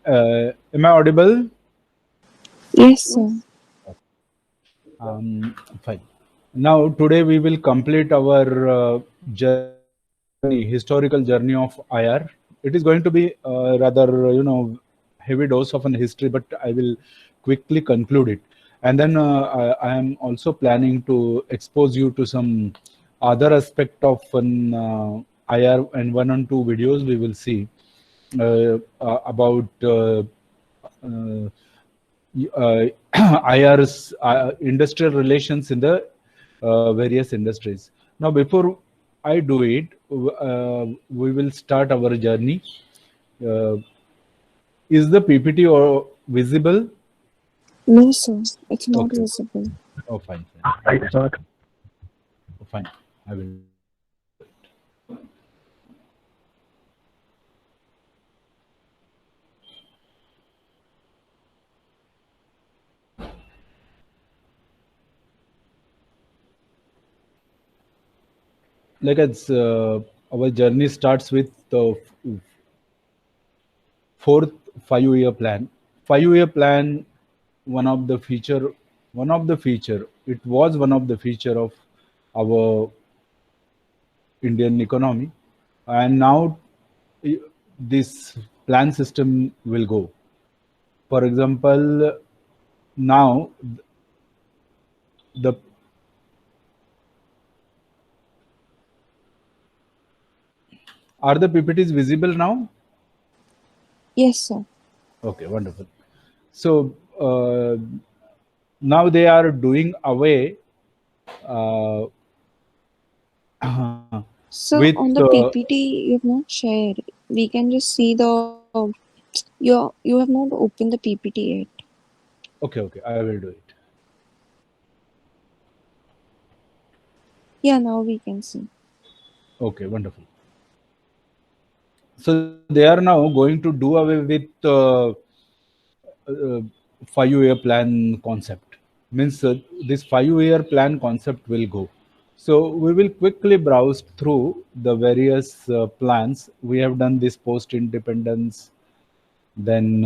Am I audible? Yes, sir. Fine. Now, today we will complete our journey, historical journey of IR. It is going to be rather, heavy dose of an history, but I will quickly conclude it. And then I am also planning to expose you to some other aspect of an IR, and one and two videos we will see about uh, uh, IR's industrial relations in the various industries. Now, before I do it, we will start our journey. Uh, is the PPT or visible? No, sir. It's not Okay. visible. Oh, fine, fine. I thought Oh, fine. I will. Like it's our journey starts with the fourth 5 year plan. 5 year plan, one of the feature, it was one of the feature of our Indian economy, and now this plan system will go. For example, now the are the PPTs visible now? Yes, sir. Okay, wonderful. So now they are doing away uh, So with on the PPT, you have not shared. We can just see the you have not opened the PPT yet. okay, I will do it. Yeah, now we can see. Okay, wonderful. So they are now going to do away with uh, 5 year plan concept. Means this 5 year plan concept will go. So we will quickly browse through the various plans. We have done this post independence, then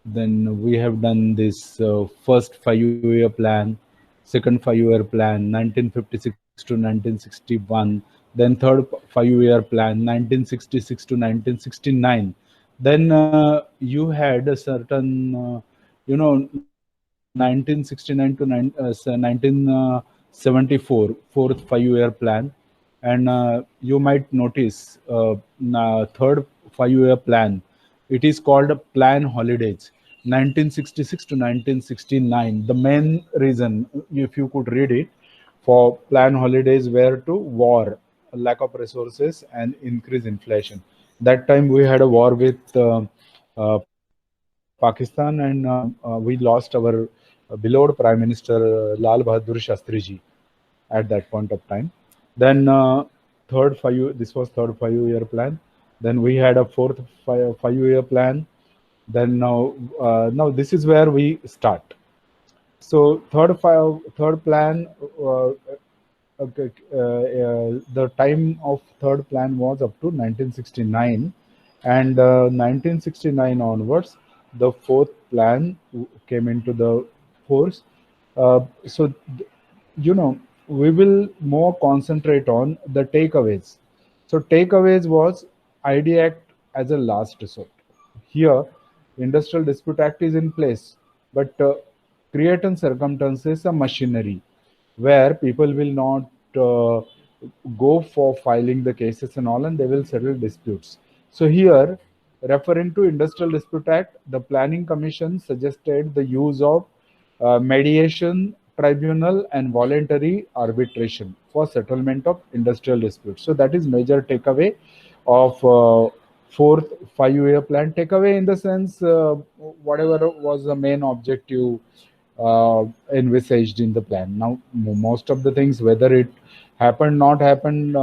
we have done this first 5 year plan, second 5 year plan, 1956 to 1961, then third 5 year plan, 1966 to 1969. Then you had a certain, 1969 to 1974, fourth 5 year plan. And you might notice third 5 year plan. It is called Plan Holidays, 1966 to 1969. The main reason, if you could read it, for Plan Holidays were to war, lack of resources, and increase inflation. That time we had a war with Pakistan, and we lost our beloved Prime Minister Lal Bahadur Shastri ji at that point of time. Then this was third 5 year plan. Then we had a fourth 5 year plan. Then now this is where we start. So third plan, okay, the time of third plan was up to 1969, and 1969 onwards, the fourth plan came into the force. So you know we will more concentrate on the takeaways. So takeaways was ID Act as a last resort. Here, Industrial Dispute Act is in place, but create and circumstances a machinery where people will not go for filing the cases and all, and they will settle disputes. So here, referring to Industrial Dispute Act, the Planning Commission suggested the use of mediation tribunal and voluntary arbitration for settlement of industrial disputes. So that is major takeaway of fourth 5 year plan. Takeaway in the sense whatever was the main objective envisaged in the plan. Now most of the things, whether it happened not happened,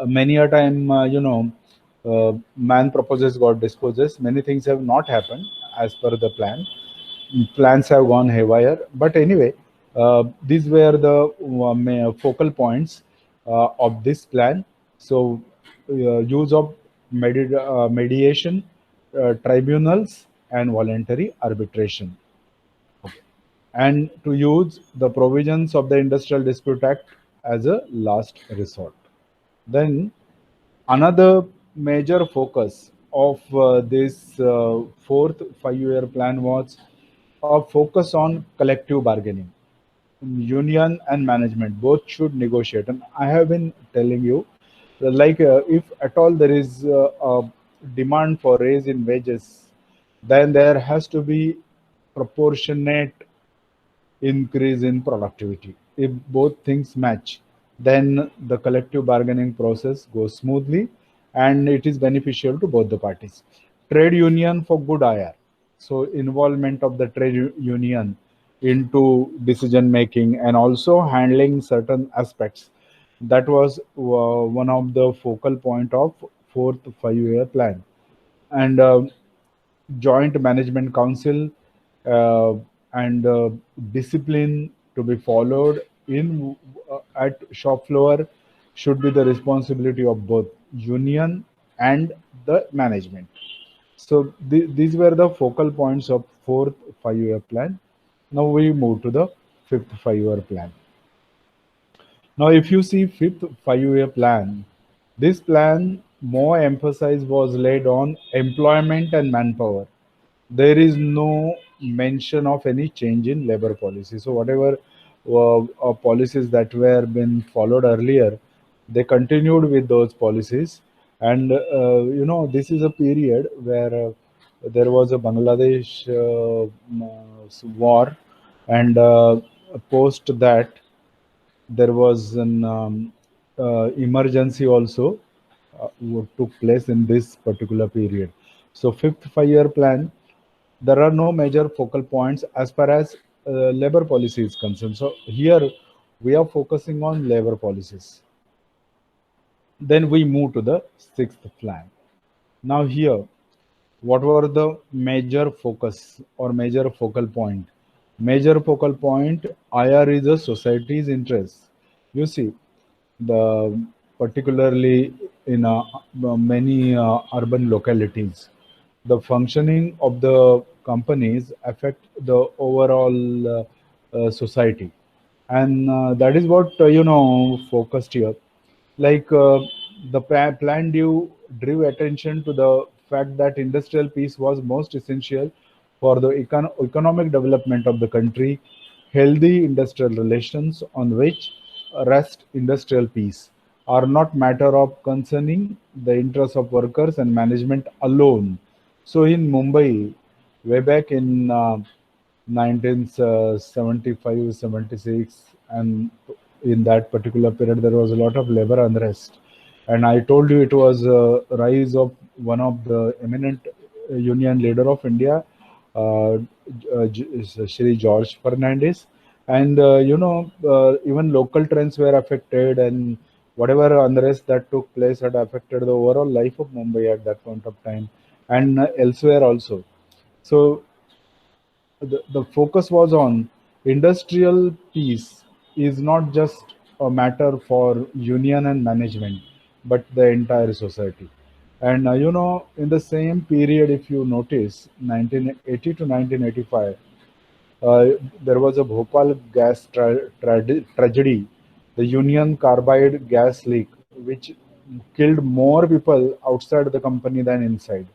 many a time man proposes God disposes. Many things have not happened as per the plan. Plans have gone haywire. But anyway, these were the focal points of this plan. So, use of mediation, tribunals and voluntary arbitration, and to use the provisions of the Industrial Dispute Act as a last resort. Then another major focus of this fourth 5-year plan was a focus on collective bargaining. Union and management both should negotiate. And I have been telling you, if at all there is a demand for raise in wages, then there has to be proportionate increase in productivity. If both things match, then the collective bargaining process goes smoothly and it is beneficial to both the parties. Trade union for good IR. So involvement of the union into decision making and also handling certain aspects. That was one of the focal point of fourth 5-year plan. And joint management council uh, and discipline to be followed in at shop floor should be the responsibility of both union and the management. So these were the focal points of fourth 5-year plan. Now we move to the fifth 5-year plan. Now, if you see fifth 5-year plan, this plan more emphasis was laid on employment and manpower. There is no mention of any change in labor policy. So whatever policies that were been followed earlier, they continued with those policies. And this is a period where there was a Bangladesh war, and post that there was an emergency also what took place in this particular period. So fifth 5-year plan, there are no major focal points as far as labor policy is concerned. So here we are focusing on labor policies. Then we move to the sixth plan. Now here, what were the major focus or major focal point? Major focal point, IR is a society's interest. You see, the particularly in many urban localities, the functioning of the companies affect the overall society, and that is what focused here. Like the plan drew attention to the fact that industrial peace was most essential for the economic development of the country. Healthy industrial relations on which rest industrial peace are not matter of concerning the interests of workers and management alone. So in Mumbai, way back in 1975, 76, and in that particular period, there was a lot of labor unrest. And I told you it was a rise of one of the eminent union leader of India, Shri George Fernandez. And, even local trends were affected, and whatever unrest that took place had affected the overall life of Mumbai at that point of time, and elsewhere also. So the focus was on industrial peace is not just a matter for union and management, but the entire society. And in the same period, if you notice, 1980 to 1985, uh, there was a Bhopal gas tragedy, the Union Carbide gas leak, which killed more people outside the company than inside.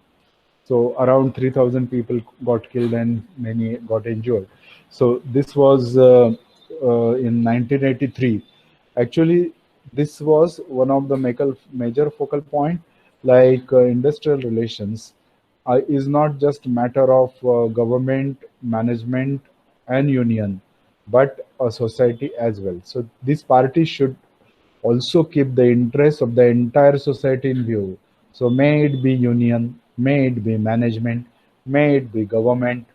So around 3,000 people got killed and many got injured. So this was in 1983. Actually, this was one of the major focal point. Like industrial relations is not just matter of government, management, and union, but a society as well. So these parties should also keep the interests of the entire society in view. So may it be union, may it be management, may it be government,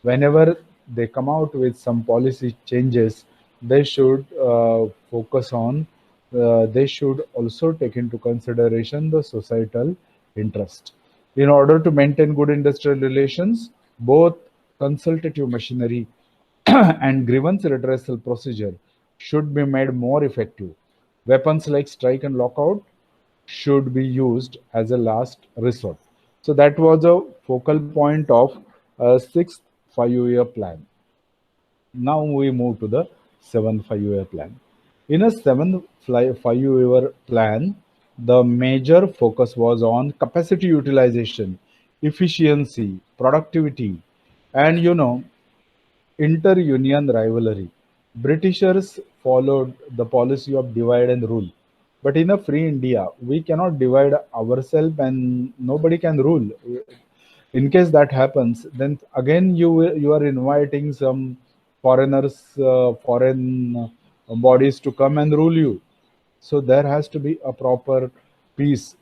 whenever they come out with some policy changes, they should focus on, they should also take into consideration the societal interest. In order to maintain good industrial relations, both consultative machinery and grievance redressal procedure should be made more effective. Weapons like strike and lockout should be used as a last resort. So that was a focal point of a sixth 5-year plan. Now we move to the seventh 5-year plan. In a seventh 5-year plan, the major focus was on capacity utilization, efficiency, productivity, and inter-union rivalry. Britishers followed the policy of divide and rule. But in a free India, we cannot divide ourselves and nobody can rule. In case that happens, then again you are inviting some foreigners, foreign bodies to come and rule you. So there has to be a proper peace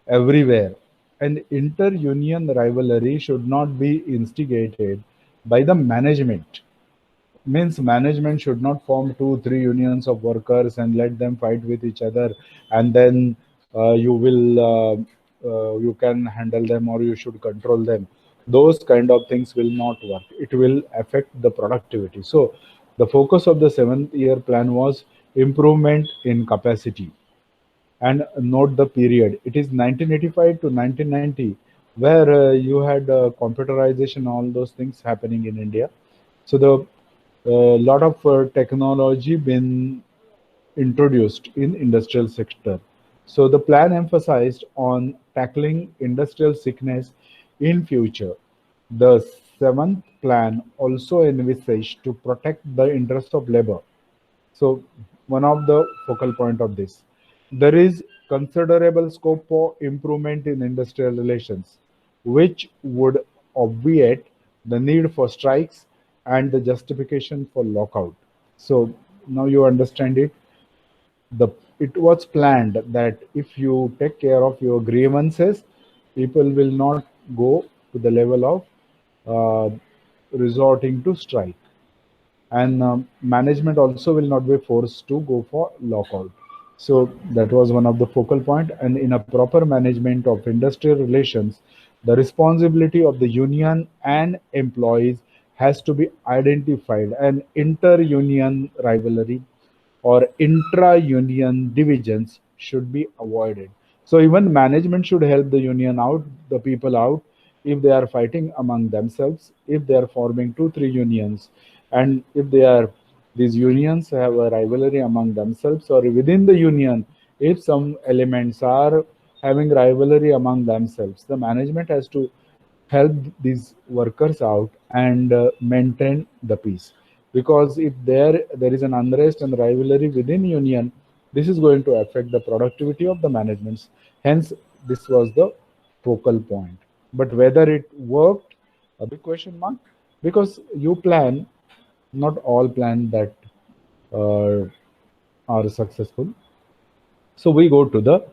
everywhere. And inter-union rivalry should not be instigated by the management. Means management should not form two three unions of workers and let them fight with each other, and then you can handle them or you should control them. Those kind of things will not work. It will affect the productivity. So the focus of the 7th year plan was improvement in capacity. And note the period, it is 1985 to 1990, where you had computerization, all those things happening in India. So the lot of technology been introduced in industrial sector. So the plan emphasized on tackling industrial sickness in future. The seventh plan also envisaged to protect the interest of labor. So one of the focal point of this, there is considerable scope for improvement in industrial relations, which would obviate the need for strikes and the justification for lockout. So now you understand it. The it was planned that if you take care of your grievances, people will not go to the level of uh, resorting to strike, and management also will not be forced to go for lockout. So that was one of the focal point. And in a proper management of industrial relations, the responsibility of the union and employees has to be identified, and inter-union rivalry or intra-union divisions should be avoided. So even management should help the union out, the people out, if they are fighting among themselves, if they are forming two, three unions, and if they are these unions have a rivalry among themselves, or within the union, if some elements are having rivalry among themselves, the management has to help these workers out and maintain the peace. Because if there is an unrest and rivalry within union, this is going to affect the productivity of the managements. Hence this was the focal point. But whether it worked, a big question mark. Because you plan, not all plan that uh, are successful. So we go to the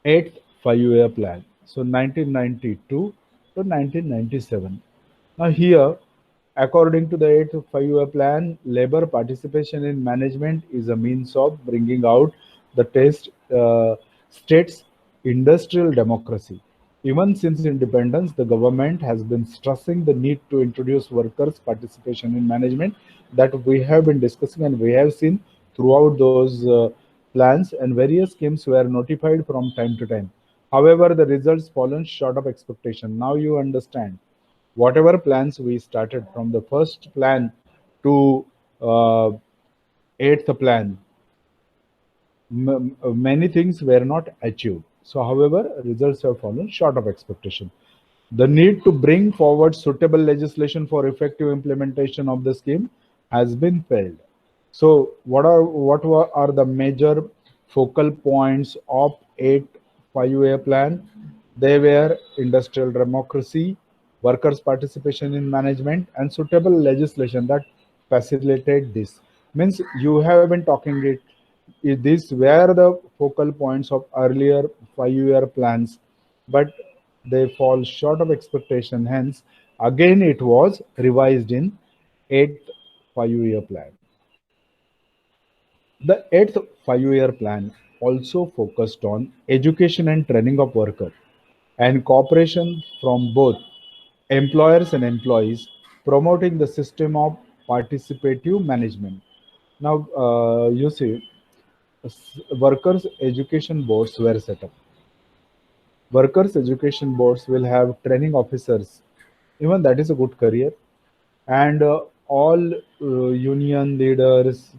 eighth 5-year plan. So 1992 to 1997. Now here, according to the eighth 5-year plan, labor participation in management is a means of bringing out the state's industrial democracy. Even since independence, the government has been stressing the need to introduce workers' participation in management, that we have been discussing and we have seen throughout those plans, and various schemes were notified from time to time. However, the results fallen short of expectation. Now you understand, whatever plans we started from the first plan to uh, eighth plan, many things were not achieved. So, however, results have fallen short of expectation. The need to bring forward suitable legislation for effective implementation of the scheme has been failed. So, are the major focal points of 8 5-year plan? They were industrial democracy, workers' participation in management, and suitable legislation that facilitate this. Means you have been talking it. These were the focal points of earlier 5-year plans, but they fall short of expectation. Hence, again it was revised in eighth 5-year plan. The eighth 5-year plan also focused on education and training of workers and cooperation from both employers and employees, promoting the system of participative management. Now, you see, workers' education boards were set up. Workers' education boards will have training officers. Even that is a good career. And all union leaders,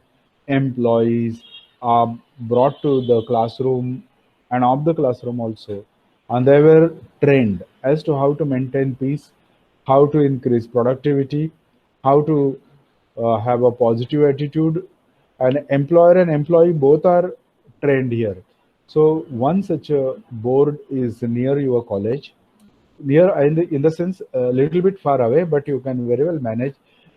employees are brought to the classroom and of the classroom also, and they were trained as to how to maintain peace, how to increase productivity, how to have a positive attitude, and employer and employee both are trained here. So one such a board is near your college, near in the sense a little bit far away, but you can very well manage.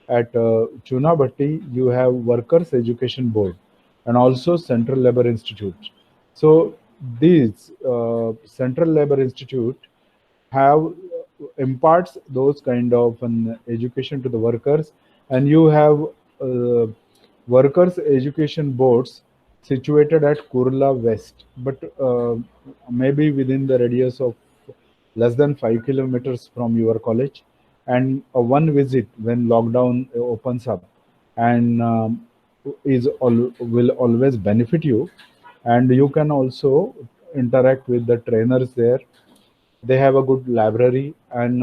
At Chunabhatti, you have Workers Education Board and also Central Labor Institute. So these Central Labor Institute have imparts those kind of an education to the workers, and you have uh, workers education boards situated at Kurla West, but maybe within the radius of less than 5 kilometers from your college. And one visit when lockdown opens up and will always benefit you. And you can also interact with the trainers there. They have a good library, and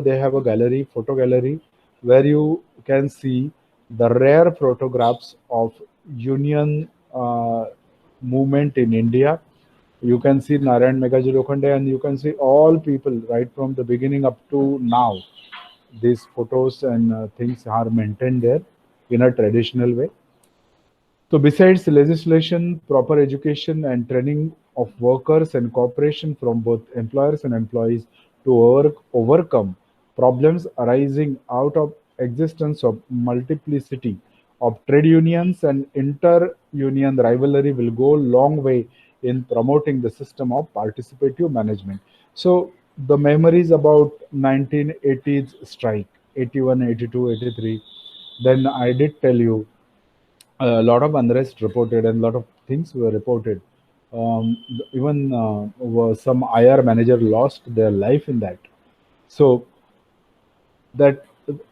they have a gallery, photo gallery, where you can see the rare photographs of union movement in India. You can see Narayan Meghaji Lokhande, and you can see all people right from the beginning up to now. These photos and things are maintained there in a traditional way. So besides legislation, proper education and training of workers and cooperation from both employers and employees to overcome problems arising out of existence of multiplicity of trade unions and inter-union rivalry will go a long way in promoting the system of participative management. So the memories about 1980s strike, 81, 82, 83, then I did tell you a lot of unrest reported and a lot of things were reported. Even some IR manager lost their life in that. So that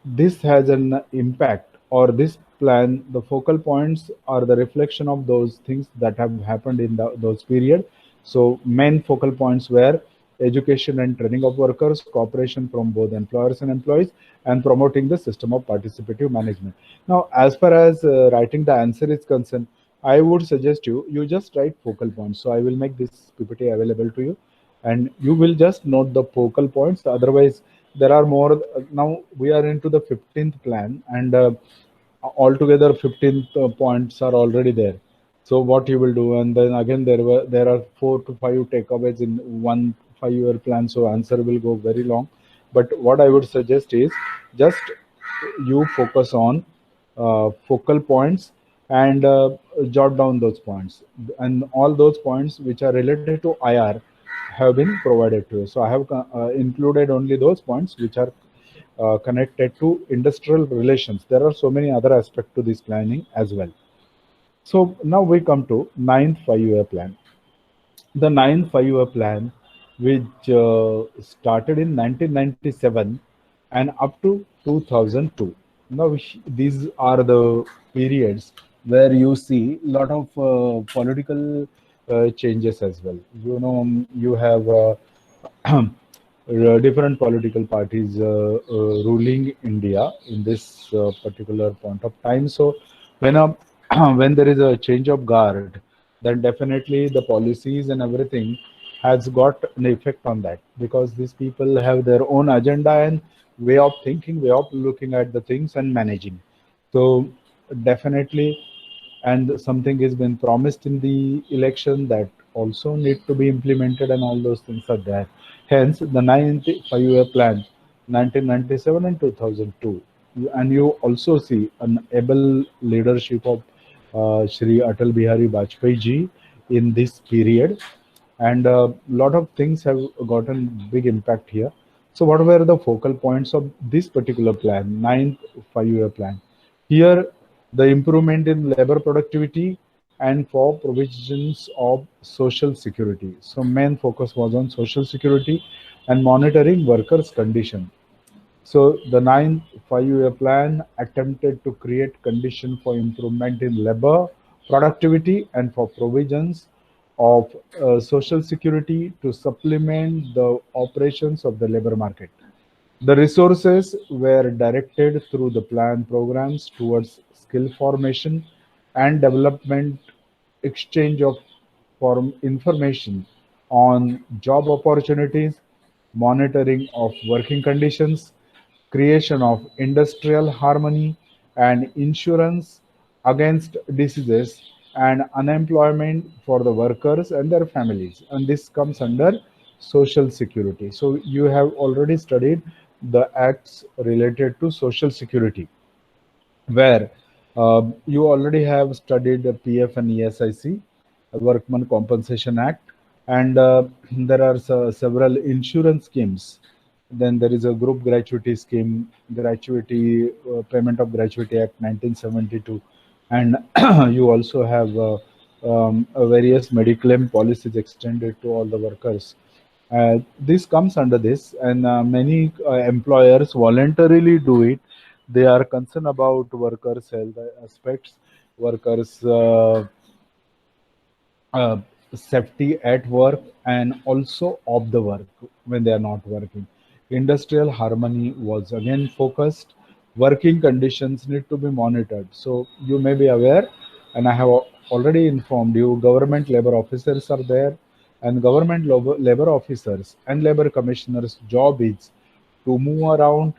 this has an impact, or this plan, the focal points are the reflection of those things that have happened in those period. So main focal points were education and training of workers, cooperation from both employers and employees, and promoting the system of participative management. Now as far as writing the answer is concerned, I would suggest you just write focal points. So I will make this PPT available to you, and you will just note the focal points. Otherwise, there are more. Now we are into the 15th plan, and altogether 15th points are already there. So what you will do, and then again there are 4 to 5 takeaways in one 5-year plan. So answer will go very long. But what I would suggest is just you focus on focal points and jot down those points, and all those points which are related to IR have been provided to you. So I have included only those points which are connected to industrial relations. There are so many other aspects to this planning as well. So now we come to ninth 5-year plan. The ninth 5-year plan, which started in 1997 and up to 2002. Now these are the periods where you see a lot of political changes as well. You have different political parties ruling India in this particular point of time. So when a when there is a change of guard, then definitely the policies and everything has got an effect on that, because these people have their own agenda and way of thinking, way of looking at the things and managing. So definitely, and something has been promised in the election that also need to be implemented, and all those things are there. Hence the 95-year plan, 1997 and 2002. And you also see an able leadership of Shri Atal Bihari Vajpayee ji in this period, and a lot of things have gotten big impact here. So what were the focal points of this particular plan, ninth 5-year plan? Here, the improvement in labor productivity and for provisions of social security. So main focus was on social security and monitoring workers' condition. So the ninth 5-year plan attempted to create condition for improvement in labor productivity and for provisions of social security to supplement the operations of the labor market. The resources were directed through the plan programs towards skill formation and development, exchange of information on job opportunities, monitoring of working conditions, creation of industrial harmony, and insurance against diseases and unemployment for the workers and their families. And this comes under social security. So you have already studied the acts related to social security, where you already have studied the PF and ESIC, Workman Compensation Act, and there are several insurance schemes. Then there is a group gratuity scheme, gratuity payment of gratuity act 1972, and you also have various mediclaim policies extended to all the workers. This comes under this, and many employers voluntarily do it. They are concerned about workers' health aspects, workers' uh, safety at work, and also off the work when they are not working. Industrial harmony was again focused. Working conditions need to be monitored. So you may be aware, and I have already informed you, government labor officers are there, and government labor officers and labor commissioners' job is to move around,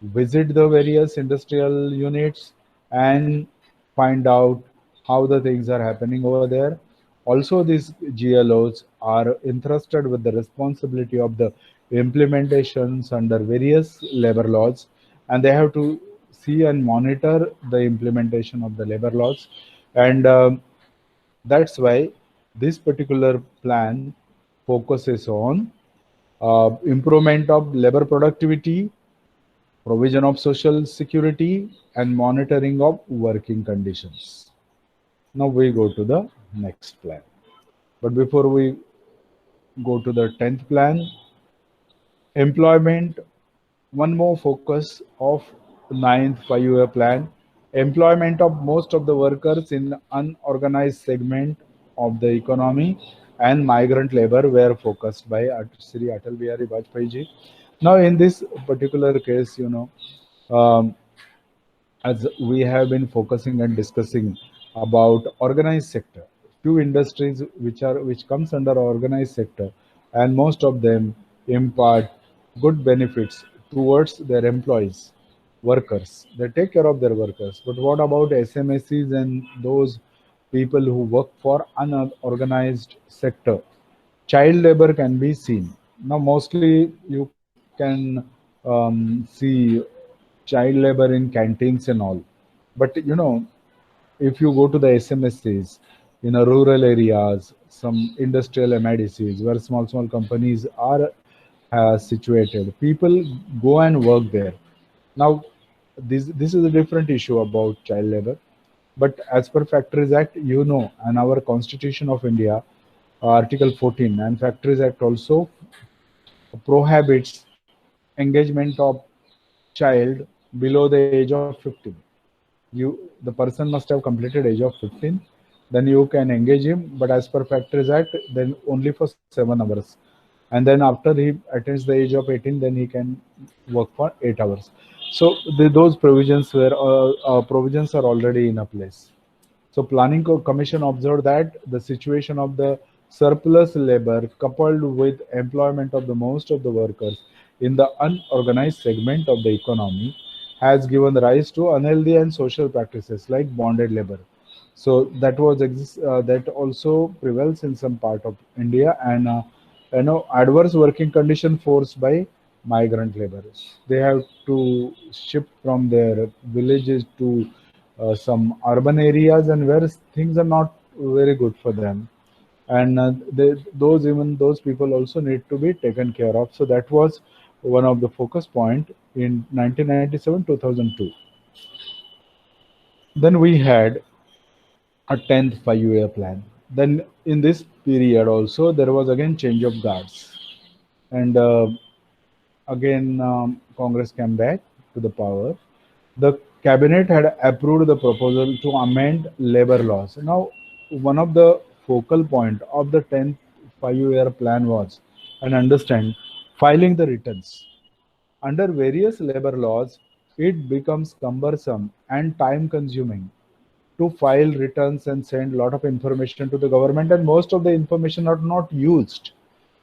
visit the various industrial units, and find out how the things are happening over there. Also, these GLOs are entrusted with the responsibility of the implementations under various labor laws, and they have to see and monitor the implementation of the labor laws. And that's why this particular plan focuses on improvement of labor productivity, provision of social security, and monitoring of working conditions. Now we go to the next plan. But before we go to the 10th plan, employment, one more focus of ninth five-year plan, employment of most of the workers in unorganized segment of the economy and migrant labor were focused by Sri Atal Bihari Vajpayee ji. Now in this particular case, um, as we have been focusing and discussing about organized sector, few industries which comes under organized sector, and most of them impart good benefits towards their employees, workers. They take care of their workers. But what about SMSCs and those people who work for unorganized sector? Child labor can be seen. Now mostly you can see child labor in canteens and all. But if you go to the SMSCs in a rural areas, some industrial MIDCs where small companies are situated, people go and work there. Now, this is a different issue about child labor. But as per Factories Act, and our Constitution of India, Article 14 and Factories Act also prohibits engagement of child below the age of 15. The person must have completed age of 15, then you can engage him. But as per Factories Act, then only for 7 hours, and then after he attains the age of 18, then he can work for 8 hours. So those provisions are already in a place. So Planning Commission observed that the situation of the surplus labor coupled with employment of the most of the workers in the unorganized segment of the economy has given rise to unhealthy and social practices like bonded labor. So that also prevails in some part of India, and adverse working condition forced by migrant laborers. They have to shift from their villages to some urban areas, and where things are not very good for them, and those people also need to be taken care of. So that was one of the focus point in 1997 2002. Then we had a 10th five-year plan. Then in this period also there was again change of guards, and again Congress came back to the power. The cabinet had approved the proposal to amend labor laws. Now, one of the focal point of the 10th 5-year plan was, and understand, filing the returns. Under various labor laws, it becomes cumbersome and time consuming to file returns and send a lot of information to the government, and most of the information are not used.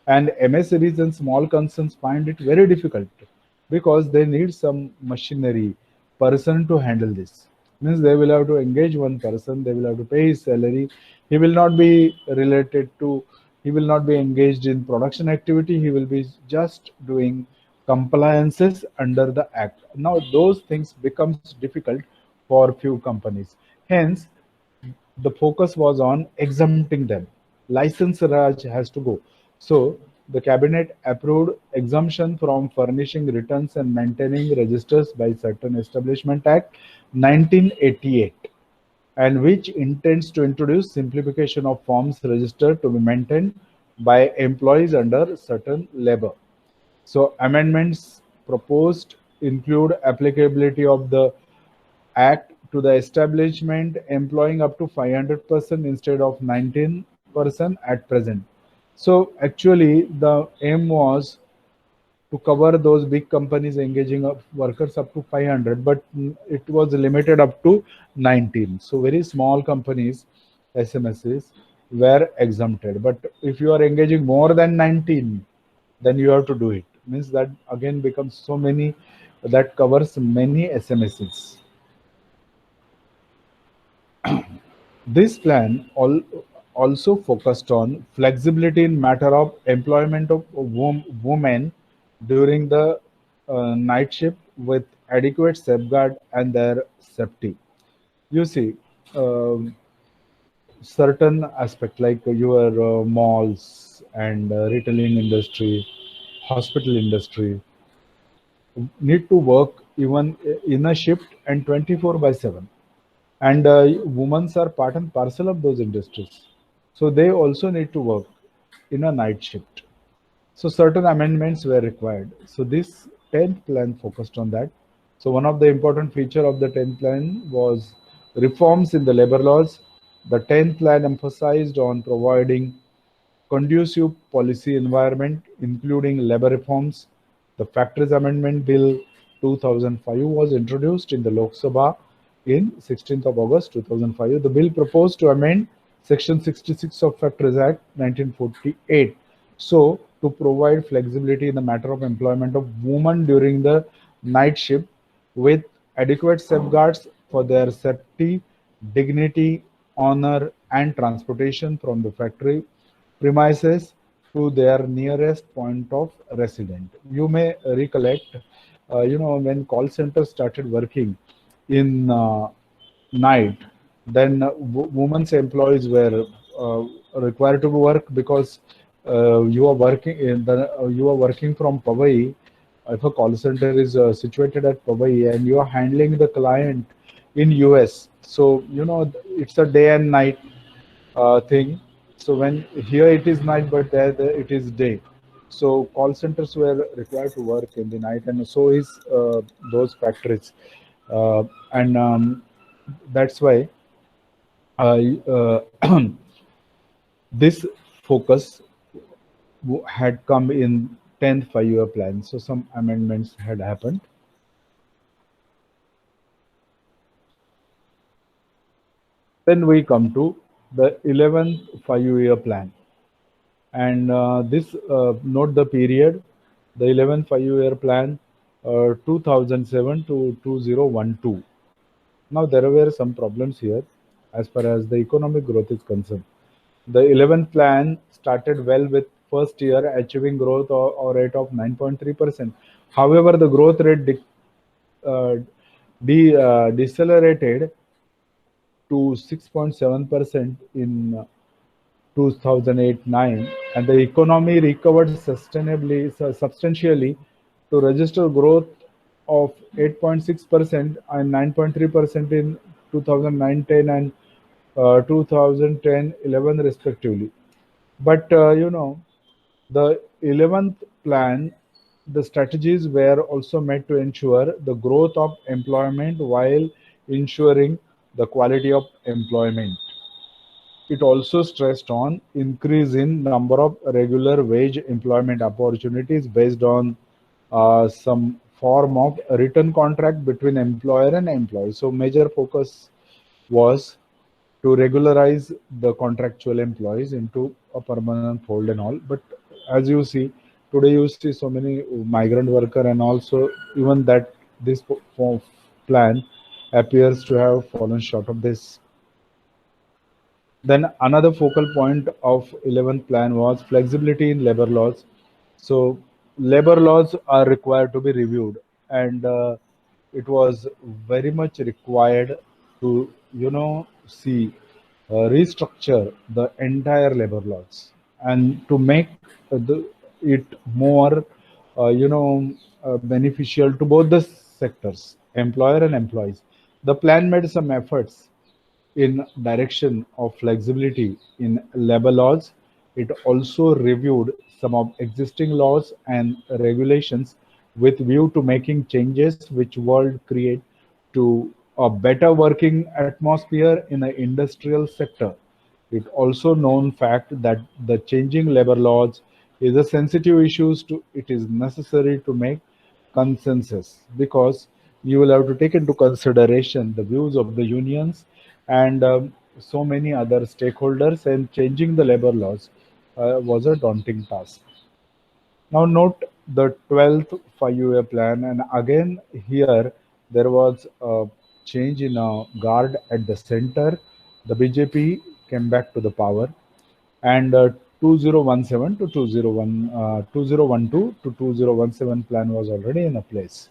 And MSMEs and small concerns find it very difficult because they need some machinery person to handle this. Means they will have to engage one person, they will have to pay his salary. He will not be related to, he will not be engaged in production activity. He will be just doing compliances under the act. Now those things becomes difficult for few companies. Hence, the focus was on exempting them. License Raj has to go. So the cabinet approved exemption from furnishing returns and maintaining registers by certain Establishment Act 1988, and which intends to introduce simplification of forms registered to be maintained by employees under certain labor. So amendments proposed include applicability of the Act to the establishment employing up to 500% instead of 19% at present. So actually, the aim was to cover those big companies engaging of workers up to 500, but it was limited up to 19. So very small companies, SMSs, were exempted. But if you are engaging more than 19, then you have to do it. Means that again becomes so many, that covers many SMSs. This plan also focused on flexibility in matter of employment of women during the night shift with adequate safeguard and their safety. You see, um certain aspect like your malls and retailing industry, hospital industry need to work even in a shift and 24 by 7, and women are part and parcel of those industries, so they also need to work in a night shift. So certain amendments were required. So this 10th plan focused on that. So one of the important feature of the 10th plan was reforms in the labor laws. The 10th plan emphasized on providing conducive policy environment, including labor reforms. The Factories Amendment Bill 2005 was introduced in the Lok Sabha in 16th of August 2005. The bill proposed to amend Section 66 of Factories Act 1948. So, to provide flexibility in the matter of employment of women during the night shift with adequate safeguards for their safety, dignity, honor, and transportation from the factory premises to their nearest point of residence. You may recollect, when call centers started working in night, then women's employees were required to work because you are working from Powai. If a call center is situated at Powai and you are handling the client in US, so it's a day and night thing. So when here it is night, but there it is day. So call centers were required to work in the night, and so is those factories, and that's why this focus had come in 10th 5-year plan. So some amendments had happened. Then we come to the 11th 5-year plan. And this note the period, the 11th 5-year plan, 2007 to 2012. Now there were some problems here as far as the economic growth is concerned. The 11th plan started well with first year achieving growth or rate of 9.3%. However, the growth rate uh, decelerated to 6.7% in 2008-9, and the economy recovered substantially to register growth of 8.6% and 9.3% in 2009-10 and 2010-11 respectively. But the 11th plan, the strategies were also made to ensure the growth of employment while ensuring the quality of employment. it also stressed on increase in number of regular wage employment opportunities based on some form of written contract between employer and employee. So major focus was to regularize the contractual employees into a permanent fold and all. But as you see, today you see so many migrant worker, and also even that this plan appears to have fallen short of this. Then another focal point of 11th plan was flexibility in labor laws. So labor laws are required to be reviewed, and it was very much required to see restructure the entire labor laws and to make it more beneficial to both the sectors, employer and employees. The plan made some efforts in direction of flexibility in labor laws. It also reviewed some of existing laws and regulations with view to making changes which would create to a better working atmosphere in the industrial sector. It also known fact that the changing labor laws is a sensitive issue. It is necessary to make consensus because you will have to take into consideration the views of the unions and so many other stakeholders, and changing the labor laws was a daunting task. Now note the 12th 5-year plan, and again here there was a change in a guard at the center. The BJP came back to the power, and 2017 to 2012 to 2017 plan was already in a place.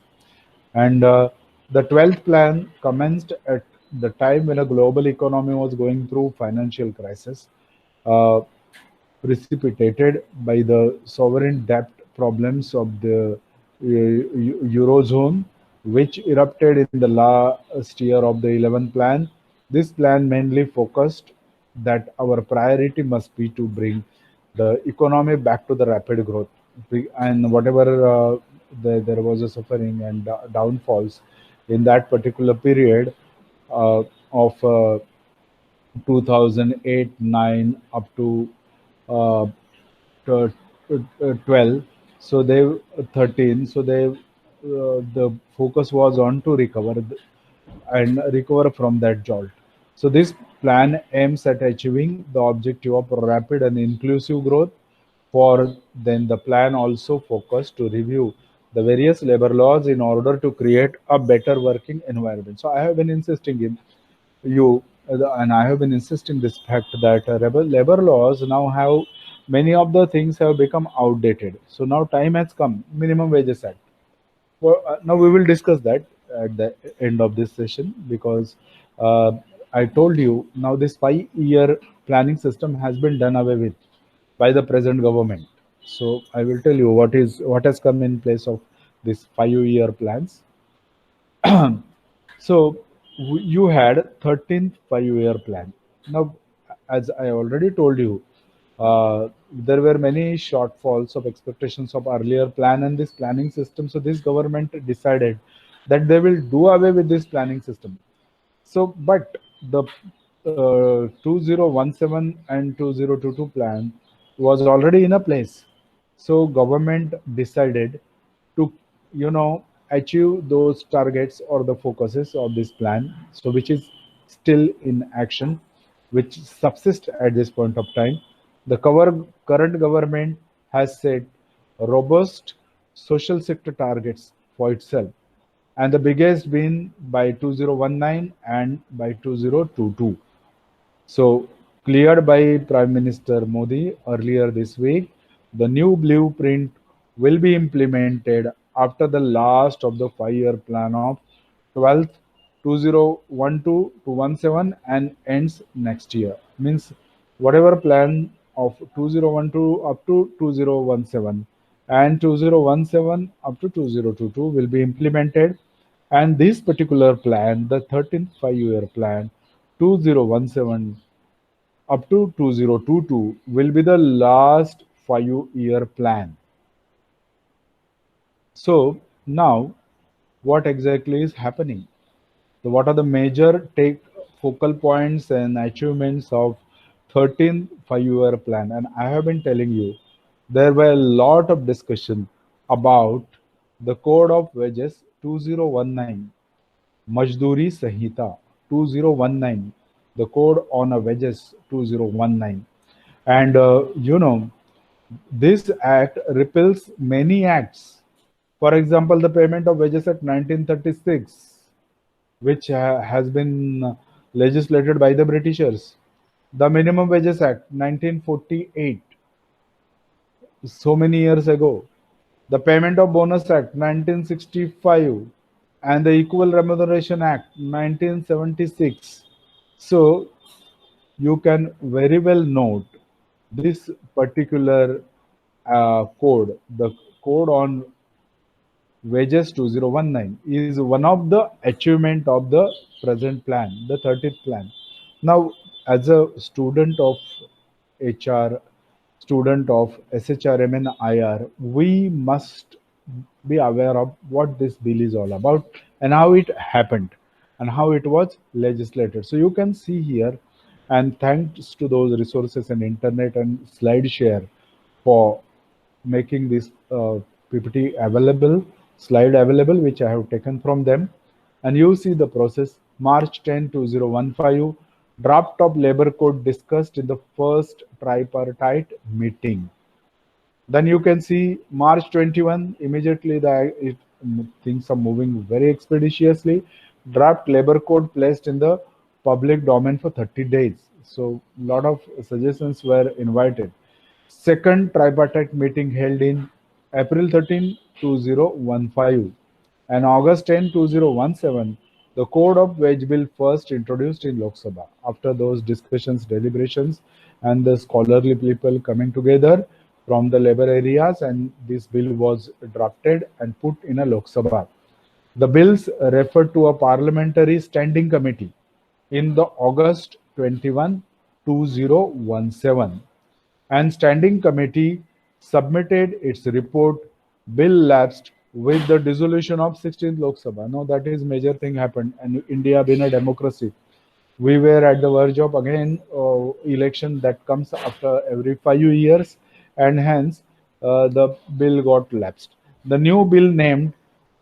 And the 12th plan commenced at the time when a global economy was going through financial crisis, uh, precipitated by the sovereign debt problems of the Eurozone, which erupted in the last year of the 11th plan. This plan mainly focused that our priority must be to bring the economy back to the rapid growth. And whatever there was a suffering and downfalls in that particular period of 2008 9 up to uh, 12, so they 13, so they the focus was on to and recover from that jolt. So this plan aims at achieving the objective of rapid and inclusive growth. For then the plan also focused to review the various labor laws in order to create a better working environment. So I have been insisting in you and I have been insisting this fact that labor laws now have many of the things have become outdated. So now time has come. Minimum Wages Act. Well, now we will discuss that at the end of this session because uh, I told you now this 5-year planning system has been done away with by the present government. So I will tell you what has come in place of this 5-year plans. So you had 13th 5-year plan. Now, as I already told you, there were many shortfalls of expectations of earlier plan and this planning system. So this government decided that they will do away with this planning system. So, but the 2017 and 2022 plan was already in a place. So government decided to, achieve those targets or the focuses of this plan. So which is still in action, which subsists at this point of time. The current government has set robust social sector targets for itself, and the biggest being by 2019 and by 2022. So, cleared by Prime Minister Modi earlier this week, the new blueprint will be implemented after the last of the 5-year plan of 12th 2012 to 17 and ends next year. Means whatever plan of 2012 up to 2017 and 2017 up to 2022 will be implemented, and this particular plan, the 13th 5-year plan 2017 up to 2022 will be the last 5-year plan. So now what exactly is happening? So what are the major take focal points and achievements of 13th 5-year plan. And I have been telling you, there were a lot of discussion about the Code of Wages 2019, Majduri Sahita 2019, the Code on Wages 2019. And this act repeals many acts. For example, the Payment of Wages Act 1936, which has been legislated by the Britishers. The Minimum Wages Act 1948, so many years ago. The Payment of Bonus Act 1965 and the Equal Remuneration Act 1976. So you can very well note this particular code, the code on wages 2019 is one of the achievement of the present plan, the 30th plan. Now, as a student of HR, student of SHRM and IR, we must be aware of what this bill is all about and how it happened and how it was legislated. So you can see here, and thanks to those resources and internet and SlideShare for making this PPT available, slide available, which I have taken from them. And you see the process. March 10, 2015, draft of labor code discussed in the first tripartite meeting. Then you can see March 21, immediately things are moving very expeditiously. Draft labor code placed in the public domain for 30 days. So a lot of suggestions were invited. Second tripartite meeting held in April 13, 2015, and August 10, 2017, the Code of Wage Bill first introduced in Lok Sabha. After those discussions, deliberations, and the scholarly people coming together from the labor areas, and this bill was drafted and put in a Lok Sabha. The bills referred to a parliamentary standing committee in the August 21, 2017, and standing committee submitted its report. Bill lapsed with the dissolution of 16th Lok Sabha. Now that is major thing happened, and India being a democracy, we were at the verge of again election that comes after every 5 years, and hence the bill got lapsed. The new bill named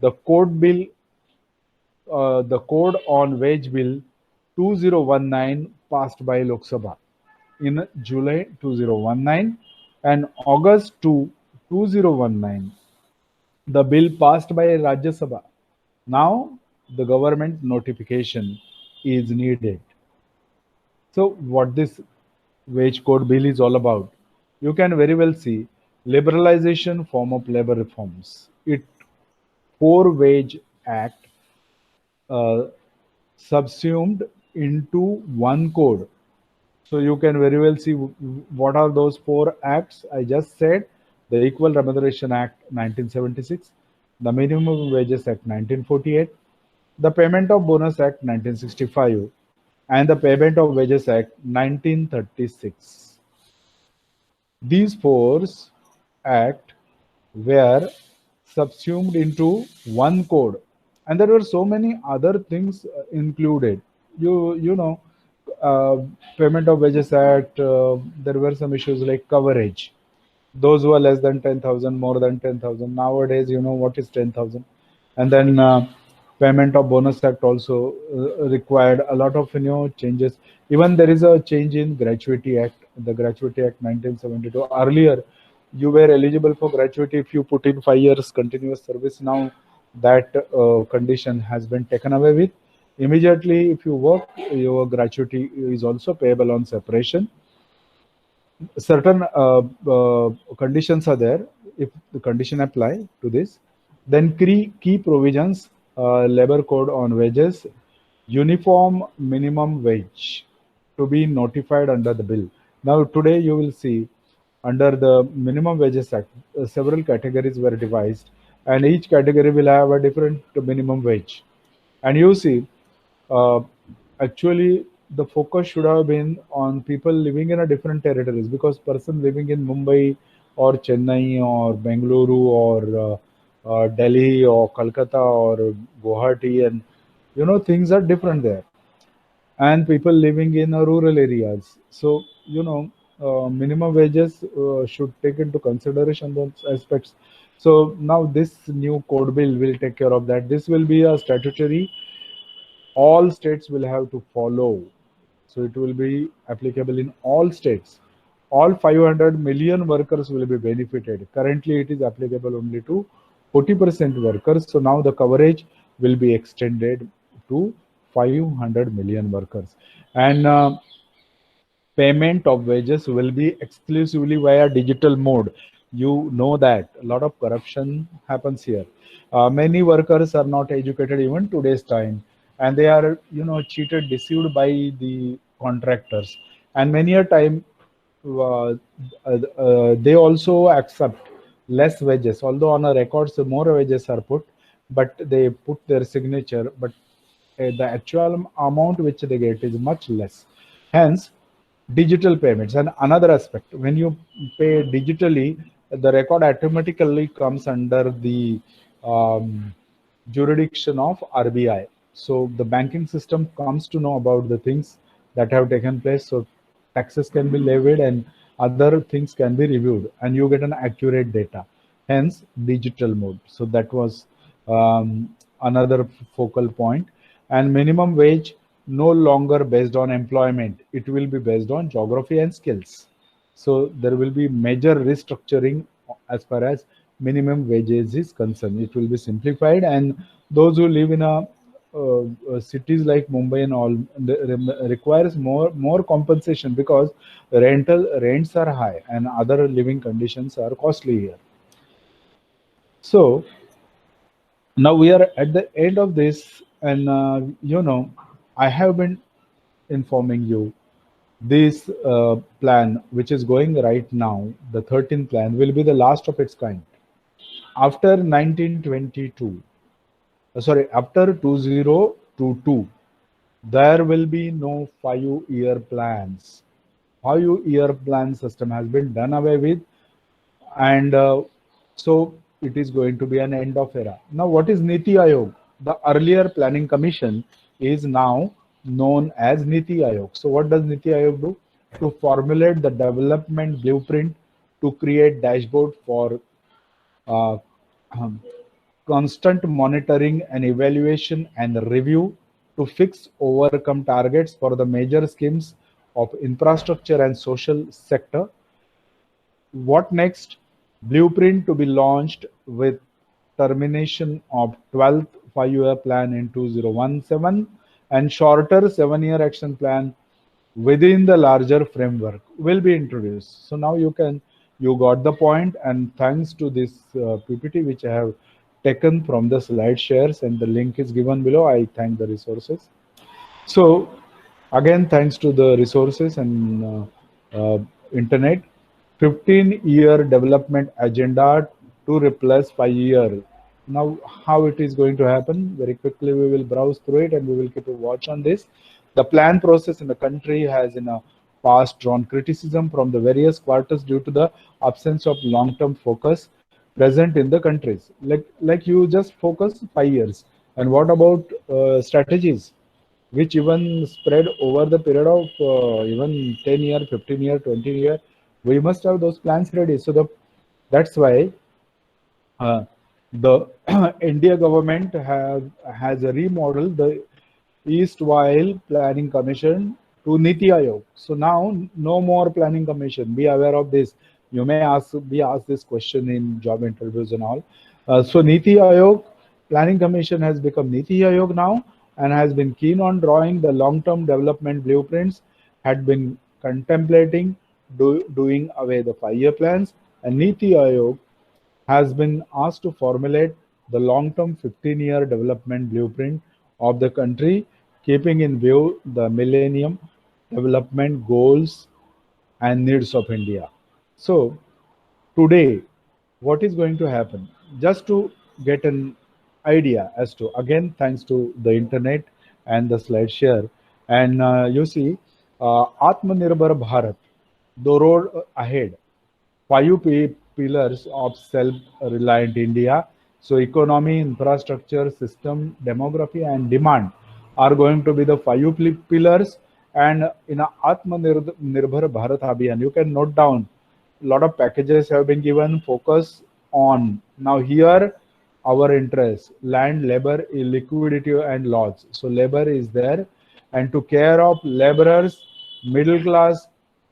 the Code on Wage Bill 2019 passed by Lok Sabha in July 2019, and August 2019 the bill passed by Rajya Sabha. Now the government notification is needed. So what this wage code bill is all about, you can very well see liberalization form of labor reforms. It Four Wage Act uh, subsumed into one code. So you can very well see what are those four acts I just said: the Equal Remuneration Act 1976, the Minimum Wages Act 1948, the Payment of Bonus Act 1965, and the Payment of Wages Act 1936. These four acts were subsumed into one code, and there were so many other things included. You know, uh, Payment of Wages Act. There were some issues like coverage. Those who are less than 10,000, more than 10,000. Nowadays, you know what is 10,000, and then Payment of Bonus Act also required a lot of changes. Even there is a change in Gratuity Act, the Gratuity Act 1972. Earlier, you were eligible for gratuity if you put in 5 years continuous service. Now that condition has been taken away with. Immediately, if you work, your gratuity is also payable on separation. Certain conditions are there. If the condition apply to this, then key provisions, labor code on wages, uniform minimum wage to be notified under the bill. Now today you will see under the Minimum Wages Act, several categories were devised, and each category will have a different minimum wage. And you see, uh, actually, the focus should have been on people living in a different territories, because person living in Mumbai or Chennai or Bengaluru or Delhi or Calcutta or Guwahati, and things are different there. and people living in rural areas. So, minimum wages should take into consideration those aspects. So now this new code bill will take care of that. This will be a statutory, all states will have to follow. So it will be applicable in all states. All 500 million workers will be benefited. Currently, it is applicable only to 40% workers. So now the coverage will be extended to 500 million workers. And payment of wages will be exclusively via digital mode. You know that a lot of corruption happens here. Many workers are not educated even today's time, and they are, cheated, deceived by the contractors. And many a time, they also accept less wages, although on a records more wages are put, but they put their signature, but the actual amount which they get is much less. Hence, digital payments. And another aspect, when you pay digitally, the record automatically comes under the um, jurisdiction of RBI. So the banking system comes to know about the things that have taken place. So taxes can be levied and other things can be reviewed, and you get an accurate data. Hence, digital mode. So that was another focal point. And minimum wage no longer based on employment, it will be based on geography and skills. So there will be major restructuring as far as minimum wages is concerned. It will be simplified, and those who live in cities like Mumbai and all requires more compensation, because rental rents are high and other living conditions are costly here. So now we are at the end of this, and I have been informing you this plan which is going right now, the 13th plan, will be the last of its kind. After 1922, after 2022, there will be no 5-year plans. 5-year plan system has been done away with, and so it is going to be an end of era. Now, what is Niti Aayog? The earlier planning commission is now known as Niti Aayog. So what does Niti Aayog do? To formulate the development blueprint, to create dashboard for uh, um, constant monitoring and evaluation and review, to fix overcome targets for the major schemes of infrastructure and social sector. What next? Blueprint to be launched with termination of 12th 5-year plan in 2017, and shorter 7-year action plan within the larger framework will be introduced. So now you got the point, and thanks to this PPT which I have taken from the slide shares, and the link is given below. I thank the resources. So again, thanks to the resources and internet, 15-year development agenda to replace 5-year. Now, how it is going to happen? Very quickly, we will browse through it and we will keep a watch on this. The plan process in the country has in a past drawn criticism from the various quarters due to the absence of long-term focus present in the countries. Like you just focus 5 years, and what about strategies, which even spread over the period of even 10 year, 15 year, 20 year? We must have those plans ready. So that's why the India government has remodeled the Eastwhile Planning Commission to Niti Aayog. So now no more planning commission. Be aware of this. You may be asked this question in job interviews and all. So Niti Aayog Planning Commission has become Niti Aayog now, and has been keen on drawing the long-term development blueprints, had been contemplating doing away the 5-year plans, and Niti Aayog has been asked to formulate the long-term 15-year development blueprint of the country, keeping in view the Millennium Development Goals and needs of India. So today, what is going to happen? Just to get an idea as to, again, thanks to the internet and the slide share, and you see, Atmanirbhar Bharat, the road ahead, 5 pillars of self-reliant India. So economy, infrastructure, system, demography, and demand. are going to be the five pillars. And in a Nirbhar Bharat Abhiyan, you can note down a lot of packages have been given focus on. Now here our interest, land, labor, liquidity and laws. So labor is there, and to care of laborers, middle class,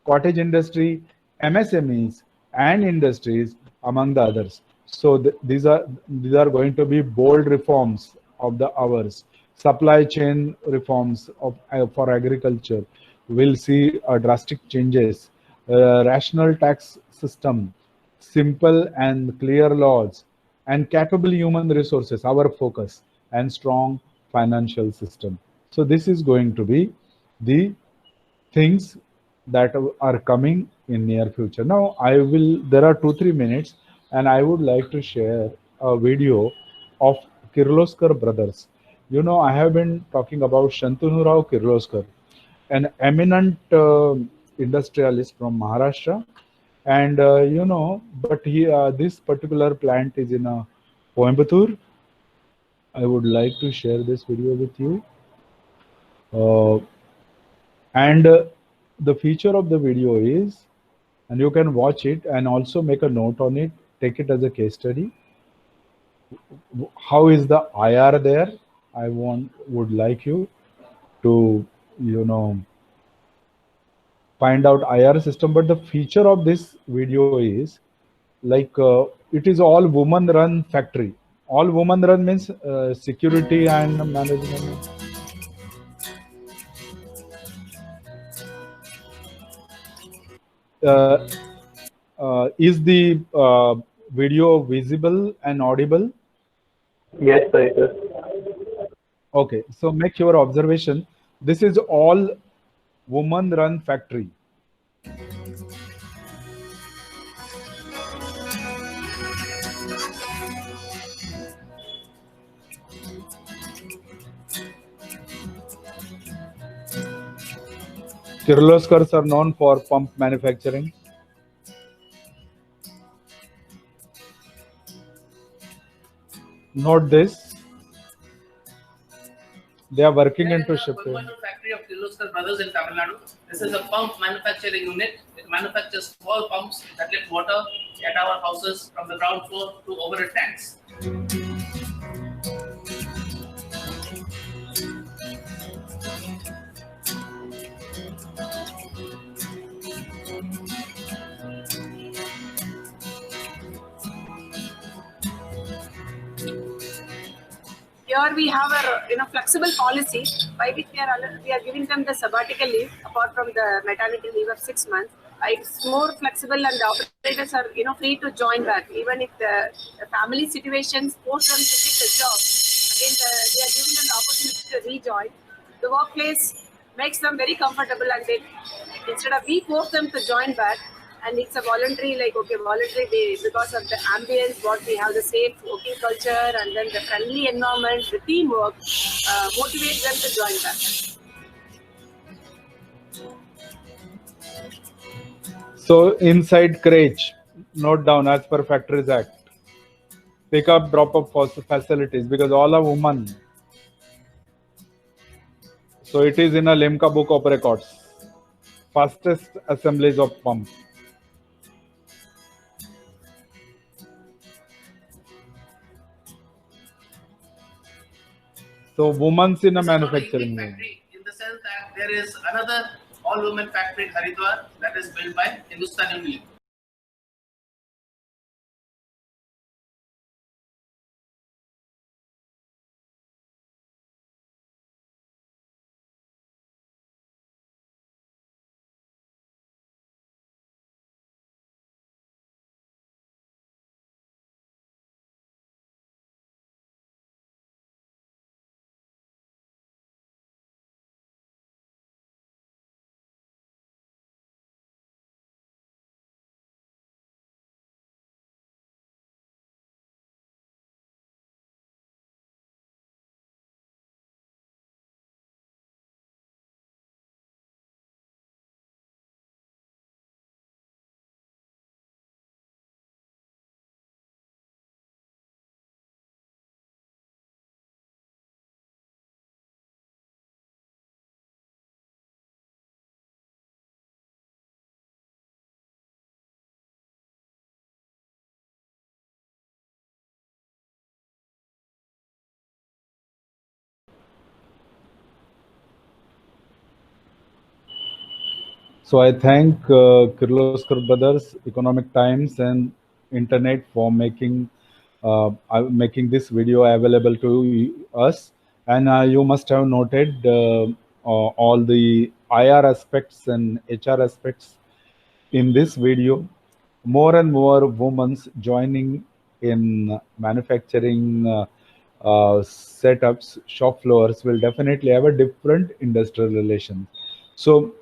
cottage industry, MSMEs and industries among the others. So these are going to be bold reforms of the hours. Supply chain reforms for agriculture will see drastic changes. Rational tax system, simple and clear laws, and capable human resources, our focus, and strong financial system. So this is going to be the things that are coming in near future. Now there are 2 3 minutes, and I would like to share a video of Kirloskar brothers. I have been talking about Shantanu Rao Kirloskar, an eminent industrialist from Maharashtra. And but this particular plant is in Coimbatore. I would like to share this video with you. Uh, and the feature of the video is, and you can watch it and also make a note on it, take it as a case study. How is the IR there? Would like you to, you know, find out IR system. But the feature of this video is like it is all woman run factory. All woman run means security and management. Uh, is the video visible and audible? Yes, sir, it is. Okay, so make your observation. This is all woman run factory. Kirloskars are known for pump manufacturing. Note this. They are working into shipping. Coimbatore factory of Kirloskar Brothers in Tamil Nadu. This is a pump manufacturing unit. It manufactures small pumps that lift water at our houses from the ground floor to overhead tanks. Here we have a flexible policy by which we are giving them the sabbatical leave apart from the maternity leave of 6 months. It's more flexible and the operators are free to join back even if the family situations force them to quit the job. Again, they are given them the opportunity to rejoin. The workplace makes them very comfortable, and instead of we force them to join back, and it's a voluntary, because of the ambience, what we have, the safe working culture, and then the friendly environment, the teamwork motivates them to join back. So inside crèche, note down as per Factories Act. Pick up, drop up facilities because all are women. So it is in a Limca book of records. Fastest assemblies of pump. So women's in a manufacturing. Factory, in the sense that there is another all-women factory in Haridwar that is built by Hindustan Unilever. So I thank Kirloskar Brothers, Economic Times, and Internet for making this video available to us. And you must have noted all the IR aspects and HR aspects in this video. More and more women joining in manufacturing setups, shop floors will definitely have a different industrial relation. So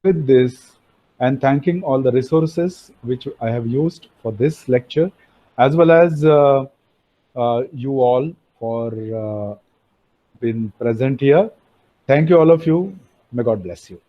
with this, and thanking all the resources which I have used for this lecture, as well as you all for being present here. Thank you, all of you. May God bless you.